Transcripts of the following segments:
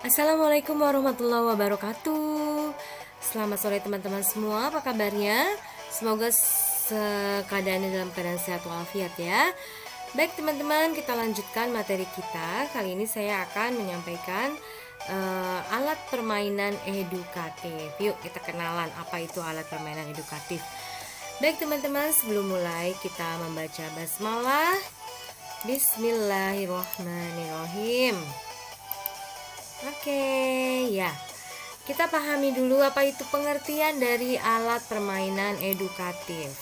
Assalamualaikum warahmatullahi wabarakatuh. Selamat sore teman-teman semua, apa kabarnya? Semoga keadaannya dalam keadaan sehat walafiat ya. Baik teman-teman, kita lanjutkan materi kita. Kali ini saya akan menyampaikan alat permainan edukatif. Yuk kita kenalan apa itu alat permainan edukatif. Baik teman-teman, sebelum mulai kita membaca basmalah. Bismillahirrahmanirrahim. Oke, ya. Kita pahami dulu apa itu pengertian dari alat permainan edukatif.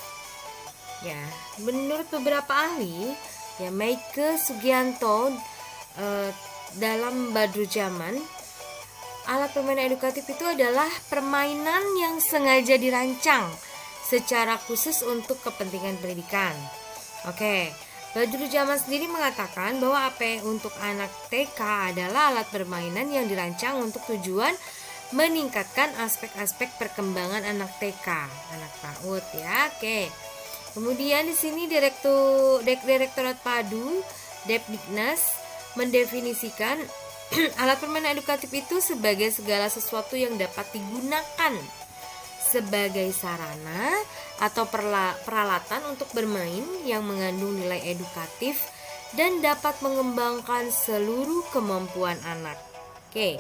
Ya, menurut beberapa ahli, ya Meike Sugianto dalam Badruzzaman, alat permainan edukatif itu adalah permainan yang sengaja dirancang secara khusus untuk kepentingan pendidikan. Oke. Badruzzaman sendiri mengatakan bahwa AP untuk anak TK adalah alat permainan yang dirancang untuk tujuan meningkatkan aspek-aspek perkembangan anak TK, anak PAUD ya. Oke. Kemudian di sini Direktorat Padu Depdiknas mendefinisikan alat permainan edukatif itu sebagai segala sesuatu yang dapat digunakan sebagai sarana atau peralatan untuk bermain yang mengandung nilai edukatif dan dapat mengembangkan seluruh kemampuan anak. Oke.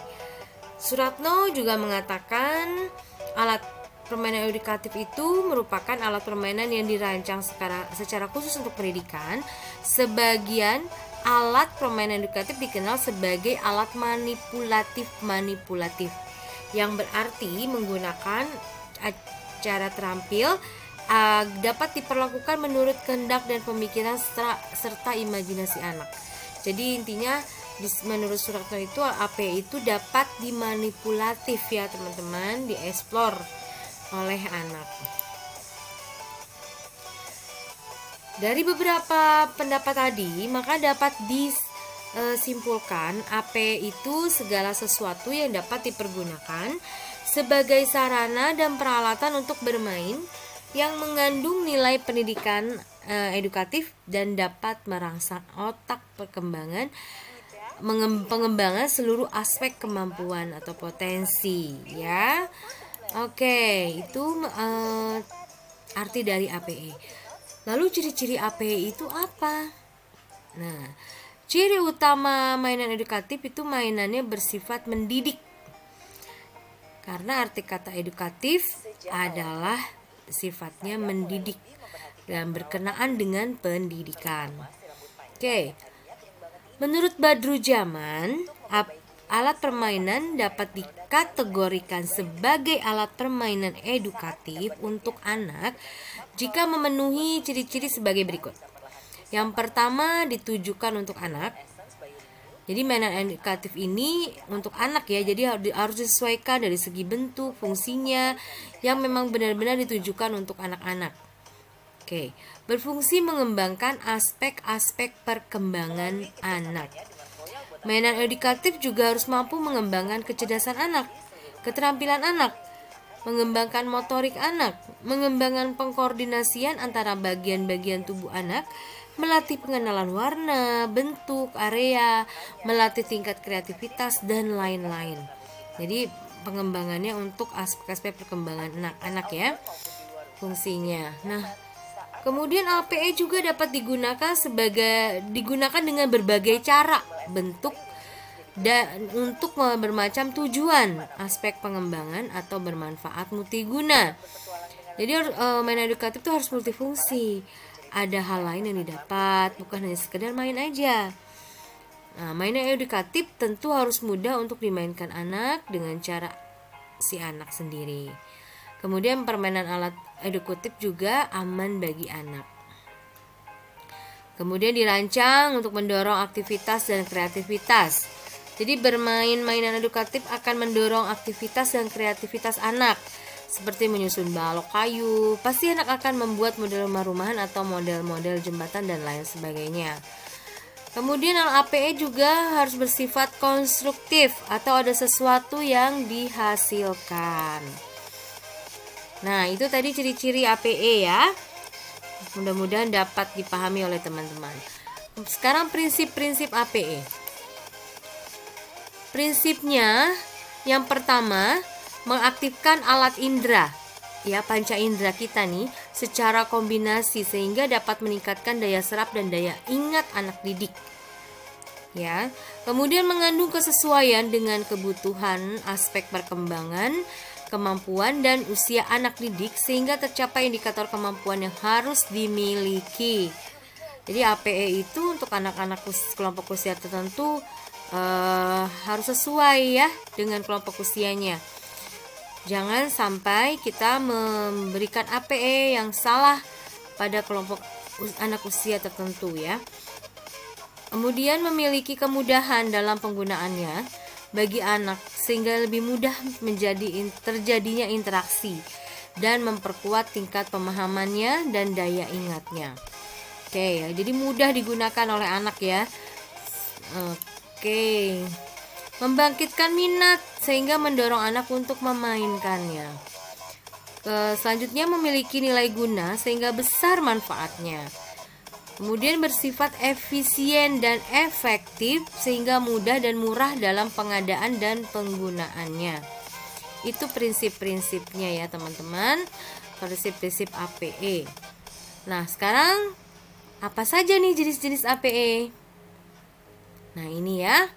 Suratno juga mengatakan alat permainan edukatif itu merupakan alat permainan yang dirancang secara khusus untuk pendidikan. Sebagian alat permainan edukatif dikenal sebagai alat manipulatif yang berarti menggunakan cara terampil dapat diperlakukan menurut kehendak dan pemikiran serta imajinasi anak. Jadi intinya menurut Suratno itu AP itu dapat dimanipulatif ya teman-teman, dieksplor oleh anak. Dari beberapa pendapat tadi, maka dapat disimpulkan AP itu segala sesuatu yang dapat dipergunakan sebagai sarana dan peralatan untuk bermain yang mengandung nilai pendidikan edukatif dan dapat merangsang otak pengembangan seluruh aspek kemampuan atau potensi ya. Oke, itu arti dari APE. Lalu ciri-ciri APE itu apa? Nah, ciri utama mainan edukatif itu mainannya bersifat mendidik. Karena arti kata edukatif adalah sifatnya mendidik dan berkenaan dengan pendidikan. Oke. Menurut Badruzzaman, alat permainan dapat dikategorikan sebagai alat permainan edukatif untuk anak jika memenuhi ciri-ciri sebagai berikut. Yang pertama, ditujukan untuk anak. Jadi mainan edukatif ini untuk anak ya, jadi harus disesuaikan dari segi bentuk, fungsinya yang memang benar-benar ditujukan untuk anak-anak. Oke, berfungsi mengembangkan aspek-aspek perkembangan anak. Mainan edukatif juga harus mampu mengembangkan kecerdasan anak, keterampilan anak, mengembangkan motorik anak, mengembangkan pengkoordinasian antara bagian-bagian tubuh anak, melatih pengenalan warna, bentuk, area, melatih tingkat kreativitas, dan lain-lain. Jadi pengembangannya untuk aspek-aspek perkembangan anak-anak ya, fungsinya. Nah, kemudian APE juga dapat digunakan dengan berbagai cara, bentuk, dan untuk bermacam tujuan, aspek pengembangan atau bermanfaat multiguna. Jadi mainan edukatif itu harus multifungsi. Ada hal lain yang didapat, bukan hanya sekedar main aja. Nah, mainan edukatif tentu harus mudah untuk dimainkan anak dengan cara si anak sendiri. Kemudian permainan alat edukatif juga aman bagi anak. Kemudian dirancang untuk mendorong aktivitas dan kreativitas. Jadi bermain mainan edukatif akan mendorong aktivitas dan kreativitas anak, seperti menyusun balok kayu. Pasti anak akan membuat model rumah-rumahan atau model-model jembatan dan lain sebagainya. Kemudian APE juga harus bersifat konstruktif atau ada sesuatu yang dihasilkan. Nah, itu tadi ciri-ciri APE ya. Mudah-mudahan dapat dipahami oleh teman-teman. Sekarang prinsip-prinsip APE. Prinsipnya yang pertama, mengaktifkan alat indera, ya, panca indera kita nih secara kombinasi sehingga dapat meningkatkan daya serap dan daya ingat anak didik. Ya, kemudian mengandung kesesuaian dengan kebutuhan aspek perkembangan, kemampuan dan usia anak didik sehingga tercapai indikator kemampuan yang harus dimiliki. Jadi APE itu untuk anak-anak kelompok usia tertentu harus sesuai ya dengan kelompok usianya. Jangan sampai kita memberikan APE yang salah pada kelompok anak usia tertentu ya. Kemudian memiliki kemudahan dalam penggunaannya bagi anak sehingga lebih mudah terjadinya interaksi dan memperkuat tingkat pemahamannya dan daya ingatnya. Oke, ya, jadi mudah digunakan oleh anak ya. Oke. Membangkitkan minat sehingga mendorong anak untuk memainkannya. Selanjutnya memiliki nilai guna sehingga besar manfaatnya. Kemudian bersifat efisien dan efektif sehingga mudah dan murah dalam pengadaan dan penggunaannya. Itu prinsip-prinsipnya ya teman-teman, prinsip-prinsip APE. Nah sekarang apa saja nih jenis-jenis APE? Nah ini ya,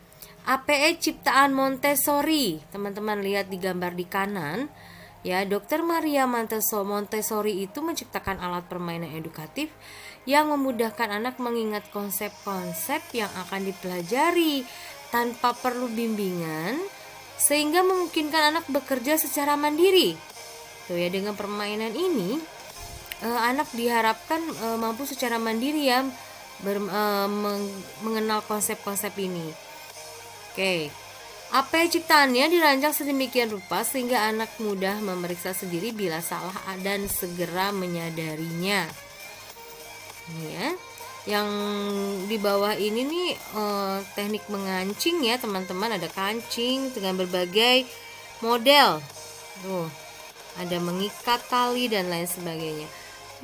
APE ciptaan Montessori. Teman-teman lihat di gambar di kanan. Ya, Dr. Maria Montessori itu menciptakan alat permainan edukatif yang memudahkan anak mengingat konsep-konsep yang akan dipelajari tanpa perlu bimbingan, sehingga memungkinkan anak bekerja secara mandiri. Tuh ya, dengan permainan ini anak diharapkan mampu secara mandiri ya mengenal konsep-konsep ini. Oke. APE ciptaannya dirancang sedemikian rupa sehingga anak mudah memeriksa sendiri bila salah dan segera menyadarinya. Ini ya, yang di bawah ini nih teknik mengancing ya teman-teman, ada kancing dengan berbagai model. Tuh, ada mengikat tali dan lain sebagainya.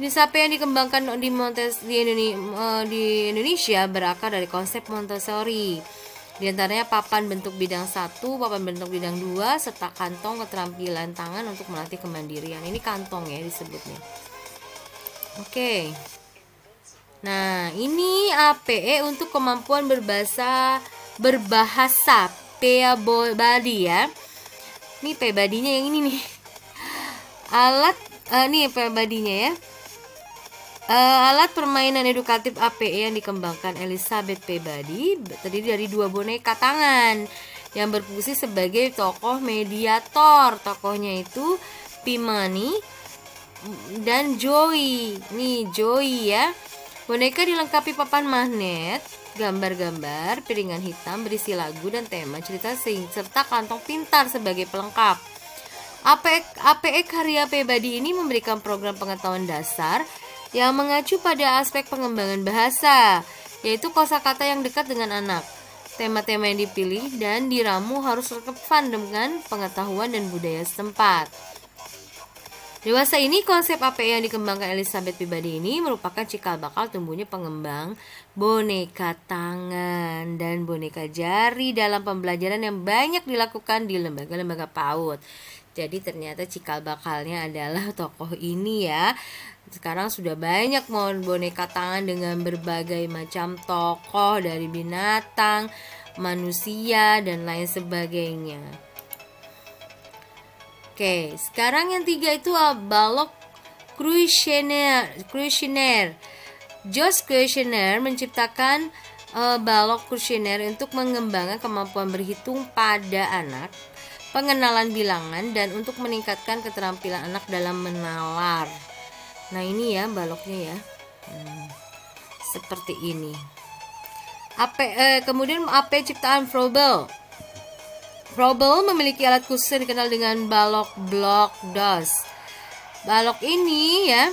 Jenis APE yang dikembangkan di Indonesia berakar dari konsep Montessori. Di antaranya papan bentuk bidang 1, papan bentuk bidang 2, serta kantong keterampilan tangan untuk melatih kemandirian. Ini kantong ya disebutnya. Oke. Nah, ini APE untuk kemampuan berbahasa Peabody ya. Ini Peabody-nya yang ini nih. Alat nih Peabody-nya ya. Alat permainan edukatif APE yang dikembangkan Elizabeth Peabody terdiri dari 2 boneka tangan yang berfungsi sebagai tokoh mediator. Tokohnya itu Pimani dan Joey. Nih Joey ya. Boneka dilengkapi papan magnet, gambar-gambar, piringan hitam berisi lagu dan tema cerita serta kantong pintar sebagai pelengkap. APE karya Peabody ini memberikan program pengetahuan dasar yang mengacu pada aspek pengembangan bahasa, yaitu kosakata yang dekat dengan anak. Tema-tema yang dipilih dan diramu harus relevan dengan pengetahuan dan budaya setempat. Dewasa ini konsep APE yang dikembangkan Elizabeth Peabody ini merupakan cikal bakal tumbuhnya pengembang boneka tangan dan boneka jari dalam pembelajaran yang banyak dilakukan di lembaga-lembaga PAUD. Jadi ternyata cikal bakalnya adalah tokoh ini ya. Sekarang sudah banyak boneka tangan dengan berbagai macam tokoh dari binatang, manusia, dan lain sebagainya. Oke, sekarang yang 3 itu balok Kushner. Josh Kushner menciptakan balok Kushner untuk mengembangkan kemampuan berhitung pada anak, pengenalan bilangan, dan untuk meningkatkan keterampilan anak dalam menalar. Nah ini ya baloknya ya, seperti ini. Kemudian APE ciptaan Froebel. Froebel memiliki alat khusus yang dikenal dengan balok block DOS. Balok ini ya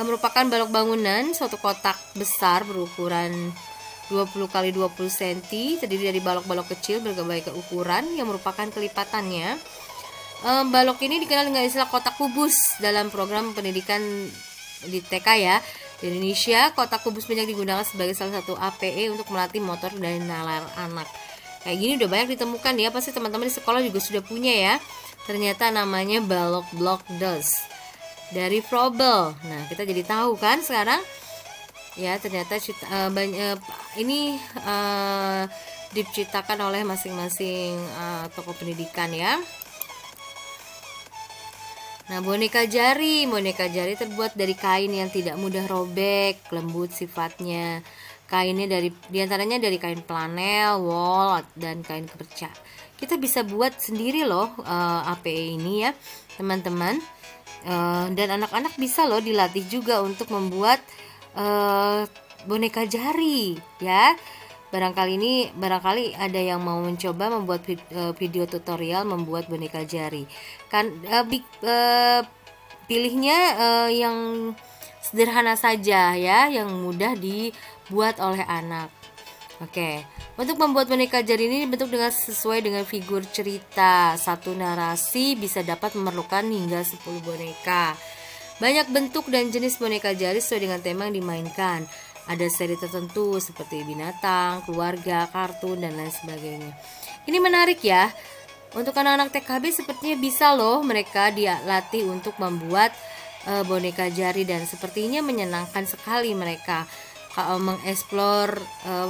merupakan balok bangunan suatu kotak besar berukuran 20 x 20 cm, terdiri dari balok-balok kecil berbagai ukuran yang merupakan kelipatannya. Balok ini dikenal dengan istilah kotak kubus dalam program pendidikan di TK ya. Di Indonesia, kotak kubus banyak digunakan sebagai salah satu APE untuk melatih motor dan nalar anak. Kayak gini udah banyak ditemukan ya, pasti teman-teman di sekolah juga sudah punya ya. Ternyata namanya balok block dolls dari Frobel. Nah, kita jadi tahu kan sekarang ya, ternyata ini diciptakan oleh masing-masing toko pendidikan ya. Nah, boneka jari terbuat dari kain yang tidak mudah robek, lembut sifatnya. Kainnya diantaranya dari kain flanel, wool, dan kain keperca. Kita bisa buat sendiri loh APE ini ya, teman-teman. Dan anak-anak bisa loh dilatih juga untuk membuat boneka jari ya. Barangkali ada yang mau mencoba membuat video tutorial membuat boneka jari kan. Pilihnya yang sederhana saja ya, yang mudah dibuat oleh anak. Oke, untuk membuat boneka jari ini dibentuk sesuai dengan figur cerita. Satu narasi bisa dapat memerlukan hingga 10 boneka. Banyak bentuk dan jenis boneka jari sesuai dengan tema yang dimainkan. Ada seri tertentu seperti binatang, keluarga, kartun, dan lain sebagainya. Ini menarik ya. Untuk anak-anak TKB sepertinya bisa loh mereka dilatih untuk membuat boneka jari, dan sepertinya menyenangkan sekali mereka mengeksplor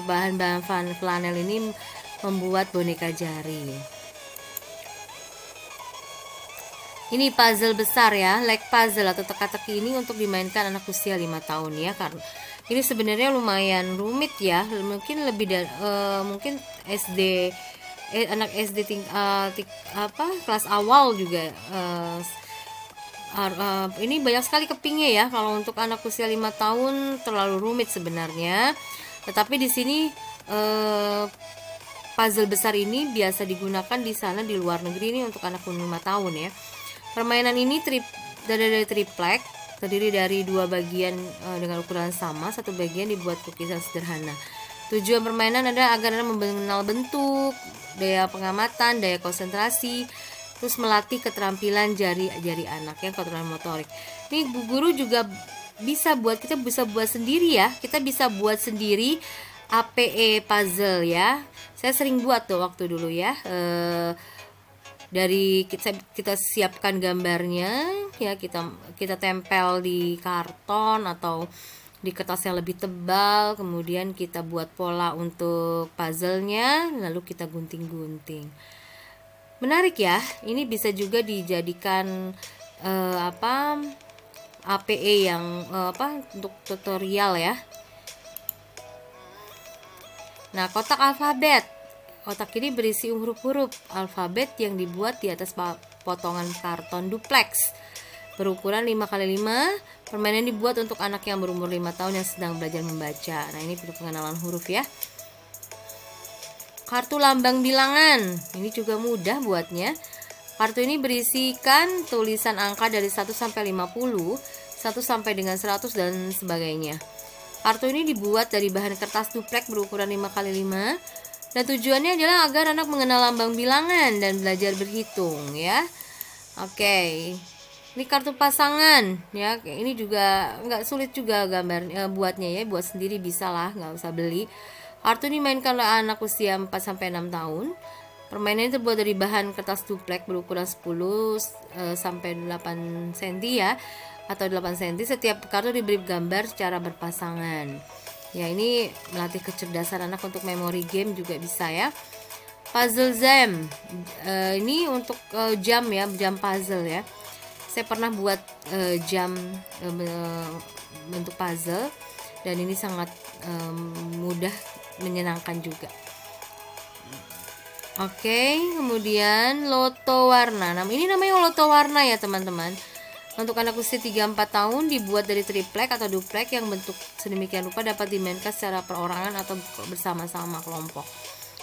bahan-bahan flanel ini membuat boneka jari. Ini puzzle besar ya, leg puzzle atau teka-teki ini untuk dimainkan anak usia 5 tahun ya, karena ini sebenarnya lumayan rumit ya, mungkin lebih dari mungkin SD anak SD kelas awal juga ini banyak sekali kepingnya ya. Kalau untuk anak usia 5 tahun terlalu rumit sebenarnya, tetapi di sini puzzle besar ini biasa digunakan di sana di luar negeri ini untuk anak 5 tahun ya. Permainan ini dari triplek, terdiri dari 2 bagian dengan ukuran sama. Satu bagian dibuat lukisan sederhana. Tujuan permainan adalah agar anak mengenal bentuk, daya pengamatan, daya konsentrasi, terus melatih keterampilan jari-jari anak yang keterampilan motorik. Ini Bu Guru juga kita bisa buat sendiri ya. Kita bisa buat sendiri APE puzzle ya. Saya sering buat tuh waktu dulu ya. Dari kita siapkan gambarnya ya, kita tempel di karton atau di kertas yang lebih tebal, kemudian kita buat pola untuk puzzle-nya, lalu kita gunting-gunting. Menarik ya, ini bisa juga dijadikan APE yang untuk tutorial ya. Nah, kotak alfabet. Kotak ini berisi huruf-huruf alfabet yang dibuat di atas potongan karton duplex berukuran 5x5. Permainan dibuat untuk anak yang berumur 5 tahun yang sedang belajar membaca. Nah, ini untuk pengenalan huruf ya. Kartu lambang bilangan. Ini juga mudah buatnya. Kartu ini berisikan tulisan angka dari 1 sampai 50, 1 sampai dengan 100 dan sebagainya. Kartu ini dibuat dari bahan kertas duplek berukuran 5x5. Dan tujuannya adalah agar anak mengenal lambang bilangan dan belajar berhitung ya. Oke. Ini kartu pasangan ya. Ini juga nggak sulit juga buatnya ya. Buat sendiri bisa lah, nggak usah beli. Kartu ini mainkan oleh anak usia 4 sampai 6 tahun. Permainan terbuat dari bahan kertas duplek berukuran 10 sampai 8 cm ya, atau 8 cm. Setiap kartu diberi gambar secara berpasangan. Ya, ini melatih kecerdasan anak untuk memori game juga bisa ya. Puzzle jam. Ini untuk jam ya, jam puzzle ya. Saya pernah buat jam bentuk puzzle, dan ini sangat mudah, menyenangkan juga. Oke, kemudian loto warna. Nah, ini namanya loto warna ya teman-teman. Untuk anak usia 3-4 tahun dibuat dari triplek atau duplek yang bentuk sedemikian rupa dapat dimainkan secara perorangan atau bersama-sama kelompok.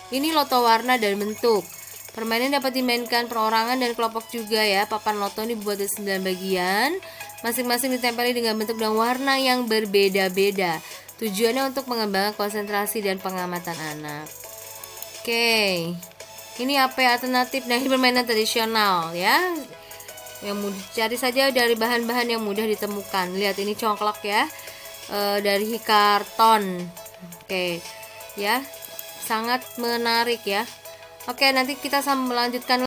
Ini loto warna dan bentuk. Permainan dapat dimainkan perorangan dan kelompok juga ya. Papan loto ini dibuat dari 9 bagian. Masing-masing ditempeli dengan bentuk dan warna yang berbeda-beda. Tujuannya untuk mengembangkan konsentrasi dan pengamatan anak. Oke. Ini apa alternatif? Nah, ini permainan tradisional ya. Yang mudah, cari saja dari bahan-bahan yang mudah ditemukan. Lihat, ini congklak ya, dari karton. Oke ya, sangat menarik ya. Oke, nanti kita melanjutkan